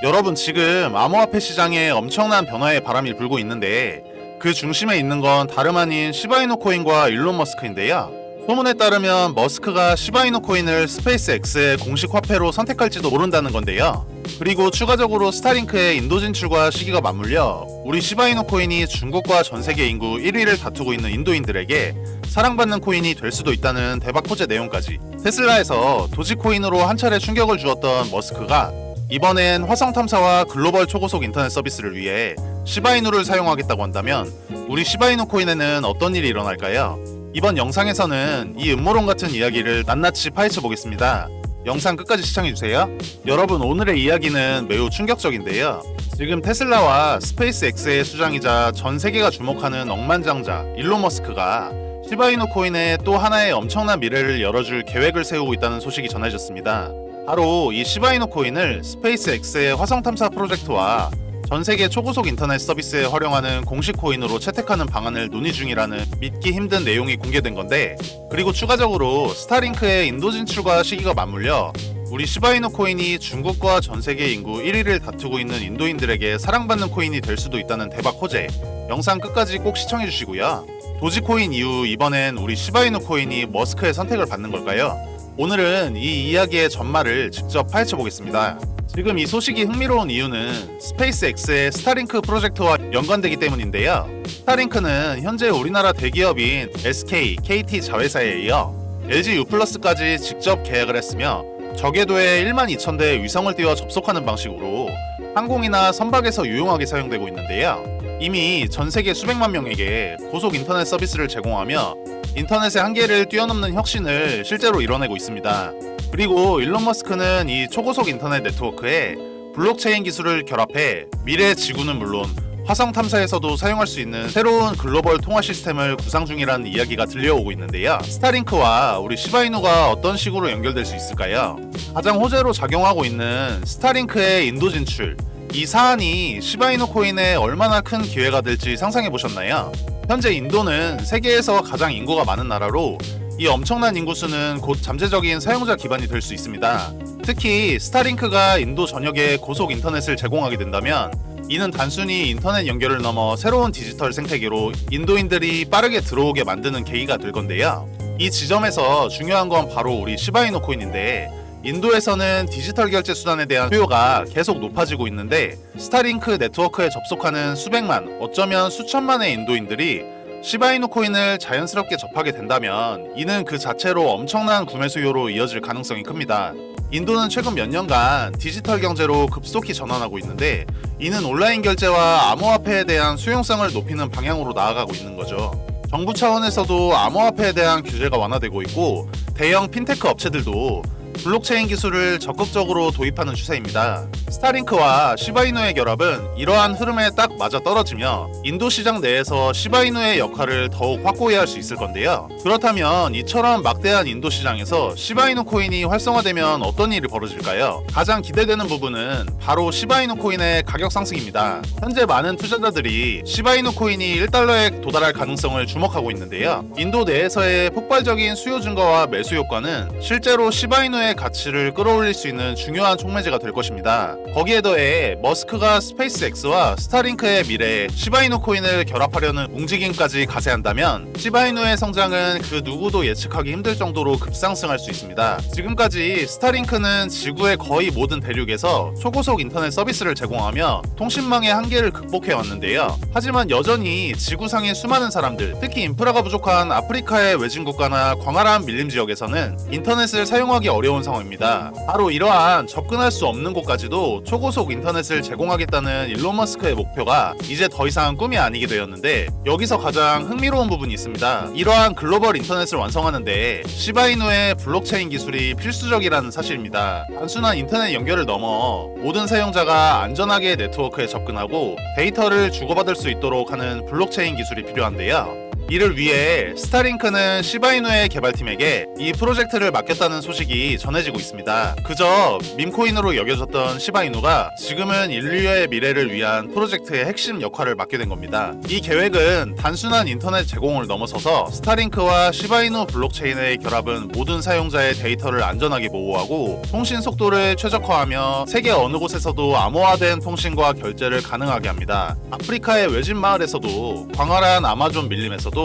여러분, 지금 암호화폐 시장에 엄청난 변화의 바람이 불고 있는데 그 중심에 있는 건 다름 아닌 시바이누 코인과 일론 머스크인데요. 소문에 따르면 머스크가 시바이누 코인을 스페이스X의 공식 화폐로 선택할지도 모른다는 건데요. 그리고 추가적으로 스타링크의 인도 진출과 시기가 맞물려 우리 시바이누 코인이 중국과 전 세계 인구 1위를 다투고 있는 인도인들에게 사랑받는 코인이 될 수도 있다는 대박 호재 내용까지. 테슬라에서 도지코인으로 한 차례 충격을 주었던 머스크가 이번엔 화성 탐사와 글로벌 초고속 인터넷 서비스를 위해 시바이누를 사용하겠다고 한다면 우리 시바이누 코인에는 어떤 일이 일어날까요? 이번 영상에서는 이 음모론 같은 이야기를 낱낱이 파헤쳐 보겠습니다. 영상 끝까지 시청해주세요. 여러분, 오늘의 이야기는 매우 충격적인데요. 지금 테슬라와 스페이스X의 수장이자 전 세계가 주목하는 억만장자 일론 머스크가 시바이누 코인에 또 하나의 엄청난 미래를 열어줄 계획을 세우고 있다는 소식이 전해졌습니다. 바로 이 시바이누 코인을 스페이스X의 화성 탐사 프로젝트와 전 세계 초고속 인터넷 서비스에 활용하는 공식 코인으로 채택하는 방안을 논의 중이라는 믿기 힘든 내용이 공개된 건데, 그리고 추가적으로 스타링크의 인도 진출과 시기가 맞물려 우리 시바이누 코인이 중국과 전 세계 인구 1위를 다투고 있는 인도인들에게 사랑받는 코인이 될 수도 있다는 대박 호재. 영상 끝까지 꼭 시청해 주시고요. 도지코인 이후 이번엔 우리 시바이누 코인이 머스크의 선택을 받는 걸까요? 오늘은 이 이야기의 전말을 직접 파헤쳐 보겠습니다. 지금 이 소식이 흥미로운 이유는 스페이스X의 스타링크 프로젝트와 연관되기 때문인데요. 스타링크는 현재 우리나라 대기업인 SK, KT 자회사에 이어 LG U+까지 직접 계약을 했으며 저궤도에 12,000대의 위성을 띄워 접속하는 방식으로 항공이나 선박에서 유용하게 사용되고 있는데요. 이미 전 세계 수백만 명에게 고속 인터넷 서비스를 제공하며 인터넷의 한계를 뛰어넘는 혁신을 실제로 이뤄내고 있습니다. 그리고 일론 머스크는 이 초고속 인터넷 네트워크에 블록체인 기술을 결합해 미래 지구는 물론 화성 탐사에서도 사용할 수 있는 새로운 글로벌 통화 시스템을 구상 중이라는 이야기가 들려오고 있는데요. 스타링크와 우리 시바이누가 어떤 식으로 연결될 수 있을까요? 가장 호재로 작용하고 있는 스타링크의 인도 진출, 이 사안이 시바이누 코인에 얼마나 큰 기회가 될지 상상해 보셨나요? 현재 인도는 세계에서 가장 인구가 많은 나라로 이 엄청난 인구수는 곧 잠재적인 사용자 기반이 될 수 있습니다. 특히 스타링크가 인도 전역에 고속 인터넷을 제공하게 된다면 이는 단순히 인터넷 연결을 넘어 새로운 디지털 생태계로 인도인들이 빠르게 들어오게 만드는 계기가 될 건데요. 이 지점에서 중요한 건 바로 우리 시바이누 코인인데, 인도에서는 디지털 결제 수단에 대한 수요가 계속 높아지고 있는데 스타링크 네트워크에 접속하는 수백만, 어쩌면 수천만의 인도인들이 시바이누 코인을 자연스럽게 접하게 된다면 이는 그 자체로 엄청난 구매 수요로 이어질 가능성이 큽니다. 인도는 최근 몇 년간 디지털 경제로 급속히 전환하고 있는데 이는 온라인 결제와 암호화폐에 대한 수용성을 높이는 방향으로 나아가고 있는 거죠. 정부 차원에서도 암호화폐에 대한 규제가 완화되고 있고 대형 핀테크 업체들도 블록체인 기술을 적극적으로 도입하는 추세입니다. 스타링크와 시바이누의 결합은 이러한 흐름에 딱 맞아 떨어지며 인도 시장 내에서 시바이누의 역할을 더욱 확고히 할 수 있을 건데요. 그렇다면 이처럼 막대한 인도 시장에서 시바이누 코인이 활성화되면 어떤 일이 벌어질까요? 가장 기대되는 부분은 바로 시바이누 코인의 가격 상승입니다. 현재 많은 투자자들이 시바이누 코인이 1달러에 도달할 가능성을 주목하고 있는데요. 인도 내에서의 폭발적인 수요 증가와 매수 효과는 실제로 시바이누의 가치를 끌어올릴 수 있는 중요한 촉매제가 될 것입니다. 거기에 더해 머스크가 스페이스X와 스타링크의 미래에 시바이누 코인을 결합하려는 움직임까지 가세한다면 시바이누의 성장은 그 누구도 예측하기 힘들 정도로 급상승할 수 있습니다. 지금까지 스타링크는 지구의 거의 모든 대륙에서 초고속 인터넷 서비스를 제공하며 통신망의 한계를 극복해 왔는데요. 하지만 여전히 지구상의 수많은 사람들, 특히 인프라가 부족한 아프리카의 외진 국가나 광활한 밀림 지역에서는 인터넷을 사용하기 어려운 상황입니다. 바로 이러한 접근할 수 없는 곳까지도 초고속 인터넷을 제공하겠다는 일론 머스크의 목표가 이제 더 이상 꿈이 아니게 되었는데, 여기서 가장 흥미로운 부분이 있습니다. 이러한 글로벌 인터넷을 완성하는데 시바이누의 블록체인 기술이 필수적이라는 사실입니다. 단순한 인터넷 연결을 넘어 모든 사용자가 안전하게 네트워크에 접근하고 데이터를 주고받을 수 있도록 하는 블록체인 기술이 필요한데요. 이를 위해 스타링크는 시바이누의 개발팀에게 이 프로젝트를 맡겼다는 소식이 전해지고 있습니다. 그저 밈코인으로 여겨졌던 시바이누가 지금은 인류의 미래를 위한 프로젝트의 핵심 역할을 맡게 된 겁니다. 이 계획은 단순한 인터넷 제공을 넘어서서 스타링크와 시바이누 블록체인의 결합은 모든 사용자의 데이터를 안전하게 보호하고 통신 속도를 최적화하며 세계 어느 곳에서도 암호화된 통신과 결제를 가능하게 합니다. 아프리카의 외진 마을에서도 광활한 아마존 밀림에서도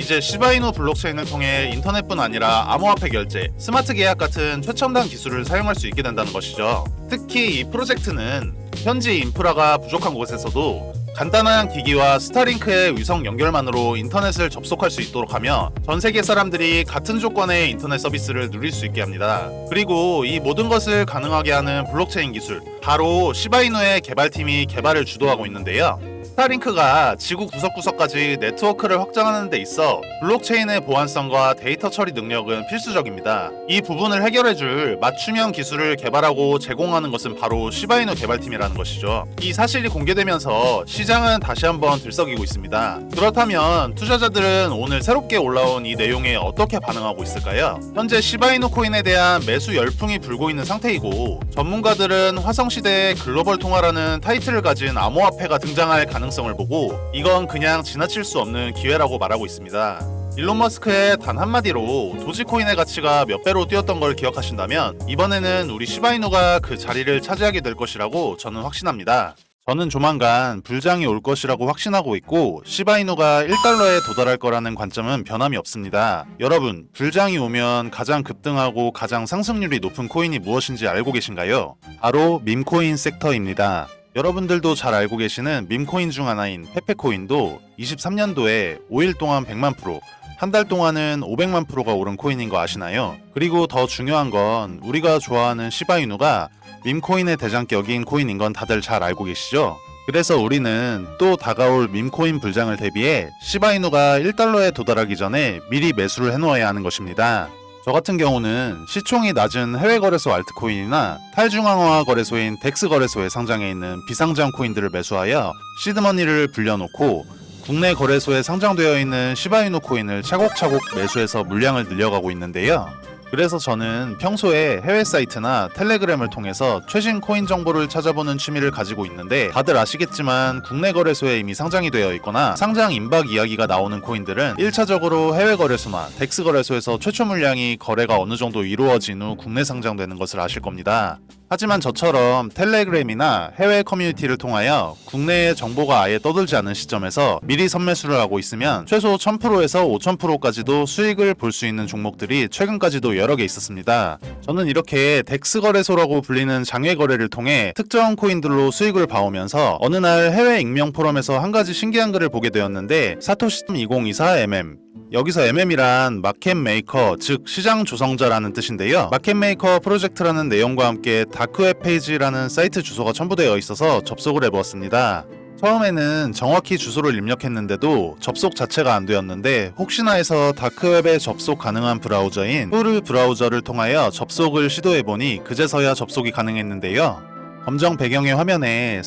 이제 시바이누 블록체인을 통해 인터넷뿐 아니라 암호화폐 결제, 스마트 계약 같은 최첨단 기술을 사용할 수 있게 된다는 것이죠. 특히 이 프로젝트는 현지 인프라가 부족한 곳에서도 간단한 기기와 스타링크의 위성 연결만으로 인터넷을 접속할 수 있도록 하며 전 세계 사람들이 같은 조건의 인터넷 서비스를 누릴 수 있게 합니다. 그리고 이 모든 것을 가능하게 하는 블록체인 기술, 바로 시바이누의 개발팀이 개발을 주도하고 있는데요. 스타링크가 지구 구석구석까지 네트워크를 확장하는 데 있어 블록체인의 보안성과 데이터 처리 능력은 필수적입니다. 이 부분을 해결해줄 맞춤형 기술을 개발하고 제공하는 것은 바로 시바이누 개발팀이라는 것이죠. 이 사실이 공개되면서 시장은 다시 한번 들썩이고 있습니다. 그렇다면 투자자들은 오늘 새롭게 올라온 이 내용에 어떻게 반응하고 있을까요? 현재 시바이누 코인에 대한 매수 열풍이 불고 있는 상태이고 전문가들은 화성시대의 글로벌 통화라는 타이틀을 가진 암호화폐가 등장할 가능성을 보고 이건 그냥 지나칠 수 없는 기회라고 말하고 있습니다. 일론 머스크의 단 한마디로 도지코인의 가치가 몇 배로 뛰었던 걸 기억하신다면 이번에는 우리 시바이누가 그 자리를 차지하게 될 것이라고 저는 확신합니다. 저는 조만간 불장이 올 것이라고 확신하고 있고 시바이누가 1달러에 도달할 거라는 관점은 변함이 없습니다. 여러분, 불장이 오면 가장 급등하고 가장 상승률이 높은 코인이 무엇인지 알고 계신가요? 바로 밈코인 섹터입니다. 여러분들도 잘 알고 계시는 밈코인 중 하나인 페페코인도 23년도에 5일 동안 100만 프로, 한 달 동안은 500만 프로가 오른 코인인 거 아시나요? 그리고 더 중요한 건 우리가 좋아하는 시바이누가 밈코인의 대장격인 코인인 건 다들 잘 알고 계시죠? 그래서 우리는 또 다가올 밈코인 불장을 대비해 시바이누가 1달러에 도달하기 전에 미리 매수를 해놓아야 하는 것입니다. 저 같은 경우는 시총이 낮은 해외 거래소 알트코인이나 탈중앙화 거래소인 덱스 거래소에 상장해 있는 비상장 코인들을 매수하여 시드머니를 불려놓고 국내 거래소에 상장되어 있는 시바이누 코인을 차곡차곡 매수해서 물량을 늘려가고 있는데요. 그래서 저는 평소에 해외 사이트나 텔레그램을 통해서 최신 코인 정보를 찾아보는 취미를 가지고 있는데 다들 아시겠지만 국내 거래소에 이미 상장이 되어 있거나 상장 임박 이야기가 나오는 코인들은 1차적으로 해외 거래소나 덱스 거래소에서 최초 물량이 거래가 어느 정도 이루어진 후 국내 상장되는 것을 아실 겁니다. 하지만 저처럼 텔레그램이나 해외 커뮤니티를 통하여 국내의 정보가 아예 떠돌지 않은 시점에서 미리 선매수를 하고 있으면 최소 1000%에서 5000%까지도 수익을 볼 수 있는 종목들이 최근까지도 여러 개 있었습니다. 저는 이렇게 덱스 거래소라고 불리는 장외 거래를 통해 특정 코인들로 수익을 봐오면서 어느 날 해외 익명 포럼에서 한 가지 신기한 글을 보게 되었는데 사토시 2024mm 여기서 MM이란 마켓 메이커, 즉 시장 조성자라는 뜻인데요. 마켓 메이커 프로젝트라는 내용과 함께 다크웹 페이지라는 사이트 주소가 첨부되어 있어서 접속을 해보았습니다. 처음에는 정확히 주소를 입력했는데도 접속 자체가 안 되었는데 혹시나 해서 다크웹에 접속 가능한 브라우저인 후르 브라우저를 통하여 접속을 시도해보니 그제서야 접속이 가능했는데요. 검정 배경의 화면에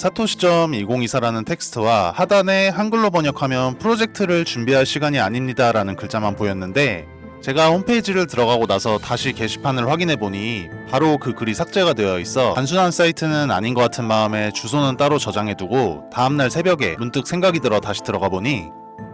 사토시.2024라는 텍스트와 하단에 한글로 번역하면 프로젝트를 준비할 시간이 아닙니다 라는 글자만 보였는데 제가 홈페이지를 들어가고 나서 다시 게시판을 확인해보니 바로 그 글이 삭제가 되어 있어 단순한 사이트는 아닌 것 같은 마음에 주소는 따로 저장해두고 다음날 새벽에 문득 생각이 들어 다시 들어가보니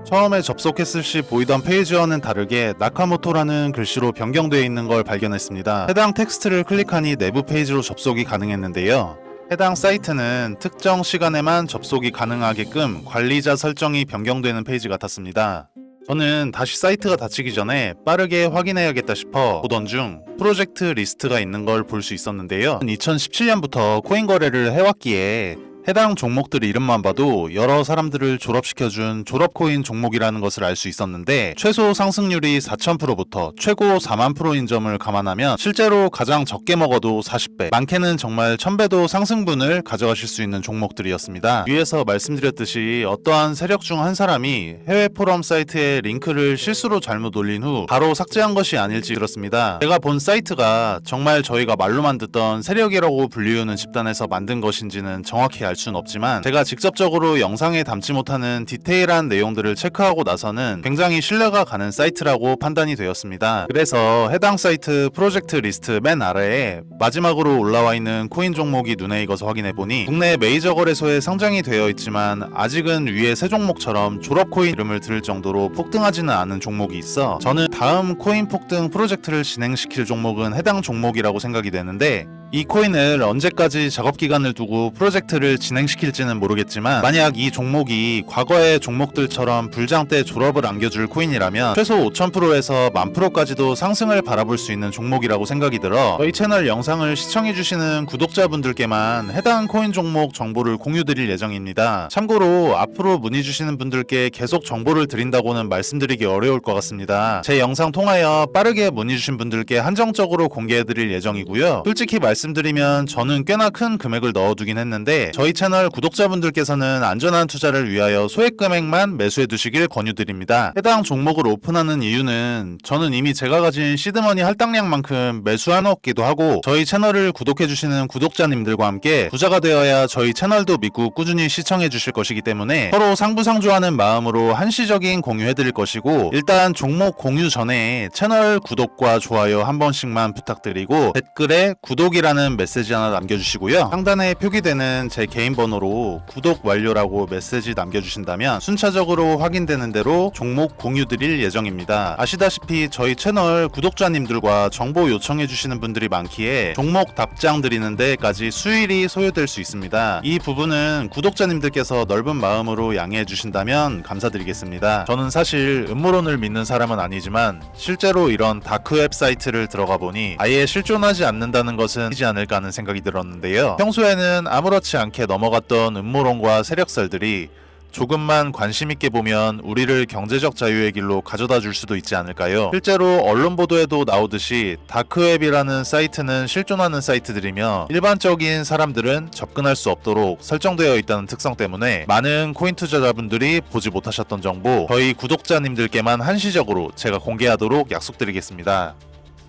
처음에 접속했을 시 보이던 페이지와는 다르게 나카모토라는 글씨로 변경되어 있는 걸 발견했습니다. 해당 텍스트를 클릭하니 내부 페이지로 접속이 가능했는데요. 해당 사이트는 특정 시간에만 접속이 가능하게끔 관리자 설정이 변경되는 페이지 같았습니다. 저는 다시 사이트가 닫히기 전에 빠르게 확인해야겠다 싶어 보던 중 프로젝트 리스트가 있는 걸 볼 수 있었는데요. 2017년부터 코인 거래를 해왔기에 해당 종목들 이름만 봐도 여러 사람들을 졸업시켜준 졸업코인 종목이라는 것을 알 수 있었는데 최소 상승률이 4000%부터 최고 4만%인 점을 감안하면 실제로 가장 적게 먹어도 40배, 많게는 정말 1000배도 상승분을 가져가실 수 있는 종목들이었습니다. 위에서 말씀드렸듯이 어떠한 세력 중 한 사람이 해외 포럼 사이트에 링크를 실수로 잘못 올린 후 바로 삭제한 것이 아닐지 들었습니다. 제가 본 사이트가 정말 저희가 말로만 듣던 세력이라고 불리우는 집단에서 만든 것인지는 정확히 알 수는 없지만 제가 직접적으로 영상에 담지 못하는 디테일한 내용들을 체크하고 나서는 굉장히 신뢰가 가는 사이트라고 판단이 되었습니다. 그래서 해당 사이트 프로젝트 리스트 맨 아래에 마지막으로 올라와 있는 코인 종목이 눈에 익어서 확인해보니 국내 메이저 거래소에 상장이 되어 있지만 아직은 위에 세 종목처럼 졸업코인 이름을 들을 정도로 폭등하지는 않은 종목이 있어 저는 다음 코인 폭등 프로젝트를 진행시킬 종목은 해당 종목이라고 생각이 되는데, 이 코인을 언제까지 작업기간을 두고 프로젝트를 진행시킬지는 모르겠지만 만약 이 종목이 과거의 종목들처럼 불장 때 졸업을 안겨줄 코인이라면 최소 5000%에서 10,000%까지도 상승을 바라볼 수 있는 종목이라고 생각이 들어 저희 채널 영상을 시청해주시는 구독자분들께만 해당 코인 종목 정보를 공유드릴 예정입니다. 참고로 앞으로 문의주시는 분들께 계속 정보를 드린다고는 말씀드리기 어려울 것 같습니다. 제 영상 통하여 빠르게 문의주신 분들께 한정적으로 공개해드릴 예정이고요. 솔직히 말씀드리면 저는 꽤나 큰 금액을 넣어두긴 했는데 저희 채널 구독자분들께서는 안전한 투자를 위하여 소액 금액만 매수해 두시길 권유드립니다. 해당 종목을 오픈하는 이유는 저는 이미 제가 가진 시드머니 할당량만큼 매수해놓기도 하고 저희 채널을 구독해주시는 구독자님들과 함께 부자가 되어야 저희 채널도 믿고 꾸준히 시청해주실 것이기 때문에 서로 상부상조하는 마음으로 한시적인 공유해드릴 것이고, 일단 종목 공유 전에 채널 구독과 좋아요 한 번씩만 부탁드리고 댓글에 구독이라는 메시지 하나 남겨주시고요. 상단에 표기되는 제 개인 번호로 구독 완료라고 메시지 남겨주신다면 순차적으로 확인되는 대로 종목 공유 드릴 예정입니다. 아시다시피 저희 채널 구독자님들과 정보 요청해주시는 분들이 많기에 종목 답장 드리는 데까지 수일이 소요될 수 있습니다. 이 부분은 구독자님들께서 넓은 마음으로 양해해 주신다면 감사드리겠습니다. 저는 사실 음모론을 믿는 사람은 아니지만 실제로 이런 다크웹 사이트를 들어가 보니 아예 실존하지 않는다는 것은 이지 않을까 하는 생각이 들었는데요. 평소에는 아무렇지 않게 넘어갔던 음모론과 세력설들이 조금만 관심 있게 보면 우리를 경제적 자유의 길로 가져다 줄 수도 있지 않을까요? 실제로 언론 보도에도 나오듯이 다크웹이라는 사이트는 실존하는 사이트들이며 일반적인 사람들은 접근할 수 없도록 설정되어 있다는 특성 때문에 많은 코인 투자자분들이 보지 못하셨던 정보 저희 구독자님들께만 한시적으로 제가 공개하도록 약속드리겠습니다.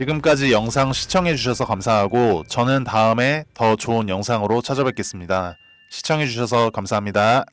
지금까지 영상 시청해주셔서 감사하고 저는 다음에 더 좋은 영상으로 찾아뵙겠습니다. 시청해주셔서 감사합니다.